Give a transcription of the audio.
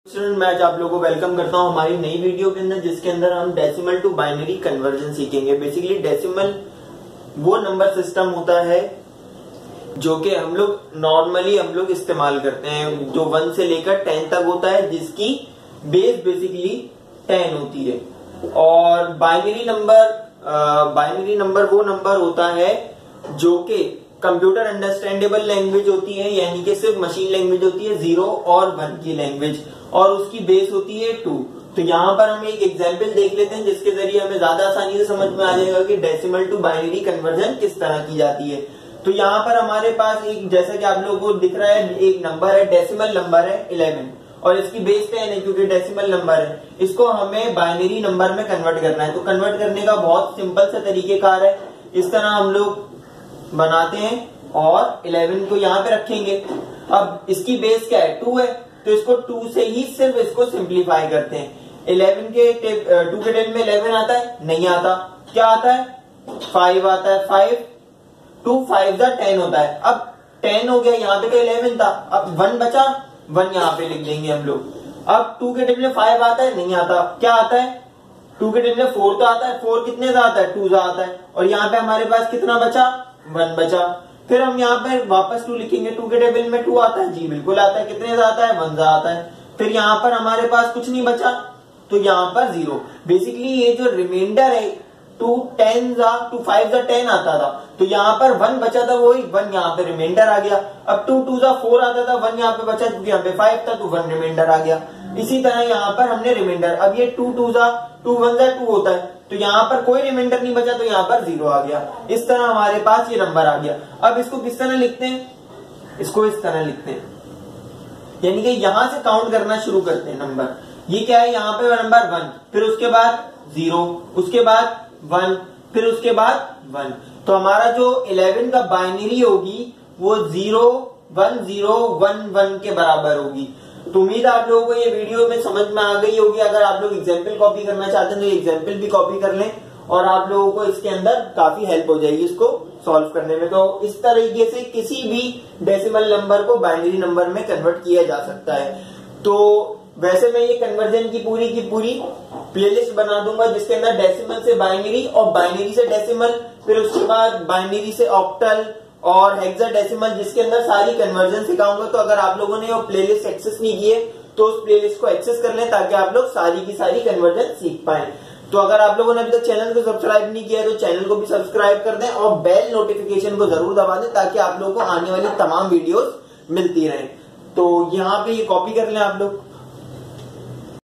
Student मैं आज आप लोगों को वेलकम करता हूं हमारी नई वीडियो के अंदर, जिसके अंदर हम डेसिमल टू बाइनरी कन्वर्जन सीखेंगे। बेसिकली डेसिमल वो नंबर सिस्टम होता है जो कि हम लोग इस्तेमाल करते हैं, जो 1 से लेकर 10 तक होता है, जिसकी बेस बेसिकली 10 होती है। और बाइनरी नंबर वो नंबर होता है जो कि कंप्यूटर अंडरस्टैंडेबल लैंग्वेज होती है, यानी कि सिर्फ मशीन लैंग्वेज होती है 0 और 1 की लैंग्वेज, और उसकी बेस होती है 2। तो यहाँ पर हम एक एग्जांपल देख लेते हैं जिसके जरिए हमें ज्यादा आसानी से समझ में आ जाएगा कि डेसिमल टू बाइनरी कन्वर्जन किस तरह की जाती है। तो यहाँ पर हमारे पास एक, जैसा कि आप लोगों को दिख रहा है, एक नंबर है, डेसिमल नंबर है 11 और इसकी बेस 10 है क्योंकि डेसिमल नंबर है। इसको हमें बाइनरी नंबर में कन्वर्ट करना है। तो कन्वर्ट करने का बहुत सिंपल सा तरीकेकार है। इस तरह हम लोग बनाते हैं और 11 को यहाँ पे रखेंगे। अब इसकी बेस क्या है, 2 है, तो इसको 2 से ही सिर्फ इसको सिंप्लीफाई करते हैं। 11 के 2 के टेबल में 11 आता है? नहीं आता। क्या आता है? 5 आता है। 5 2 5 10 होता है। अब 10 हो गया, यहाँ पे तो 11 था, अब 1 बचा, 1 यहाँ पे लिख देंगे हम लोग। अब 2 के टेबल में 5 आता है? नहीं आता। क्या आता है? 2 के टेबल में 4 तो आता है। 4 कितने का आता है? 2 का आता है। और यहाँ पे हमारे पास कितना बचा? 1 बचा। फिर हम यहाँ पे वापस 2 लिखेंगे। 2 के टेबल में 2 आता है? जी बिल्कुल आता है। कितने का आता है? 1 का आता है। फिर यहाँ पर हमारे पास कुछ नहीं बचा, तो यहाँ पर 0। बेसिकली ये जो रिमाइंडर है 2 10 2 5 10 आता था, तो यहाँ पर 1 बचा था, वही 1 यहाँ पे रिमाइंडर आ गया। अब 2 2 4 आता था, 1 यहाँ पे बचा क्योंकि यहाँ पे 5 था, तो 1 रिमाइंडर आ गया। इसी तरह यहाँ पर हमने रिमाइंडर, अब ये 2 2 2 1 2 होता है, तो यहाँ पर कोई रिमाइंडर नहीं बचा, तो यहाँ पर 0 आ गया। इस तरह हमारे पास ये नंबर आ गया। अब इसको किस तरह लिखते हैं? इसको इस तरह लिखते हैं, यानी कि यहां से काउंट करना शुरू करते हैं नंबर। ये क्या है? यहाँ पे नंबर 1, फिर उसके बाद 0, उसके बाद 1, फिर उसके बाद 1। तो हमारा जो 11 का बाइनरी होगी वो 0 1 0 1 1 के बराबर होगी। तो उम्मीद आप लोगों को ये वीडियो में समझ में आ गई होगी। अगर आप लोग एग्जाम्पल कॉपी करना चाहते हैं तो एग्जाम्पल भी कॉपी कर लें, और आप लोगों को इसके अंदर काफी हेल्प हो जाएगी इसको सॉल्व करने में। तो इस तरीके से किसी भी डेसिमल नंबर को बाइनरी नंबर में कन्वर्ट किया जा सकता है। तो वैसे मैं ये कन्वर्जन की पूरी प्लेलिस्ट बना दूंगा, जिसके अंदर डेसिमल से बाइनरी और बाइनरी से डेसिमल, फिर उसके बाद बाइनरी से ऑक्टल और हेक्साडेसिमल, जिसके अंदर सारी कन्वर्जन सिखाऊंगा। तो अगर आप लोगों ने वो प्लेलिस्ट एक्सेस नहीं किए तो उस प्लेलिस्ट को एक्सेस कर लें, ताकि आप लोग सारी की सारी कन्वर्जन सीख पाए। तो अगर आप लोगों ने अभी तक चैनल को सब्सक्राइब नहीं किया है तो चैनल को भी सब्सक्राइब कर दें और बेल नोटिफिकेशन को जरूर दबा दें, ताकि आप लोगों को आने वाली तमाम वीडियोस मिलती रहें। तो यहाँ पे ये कॉपी कर लें आप लोग।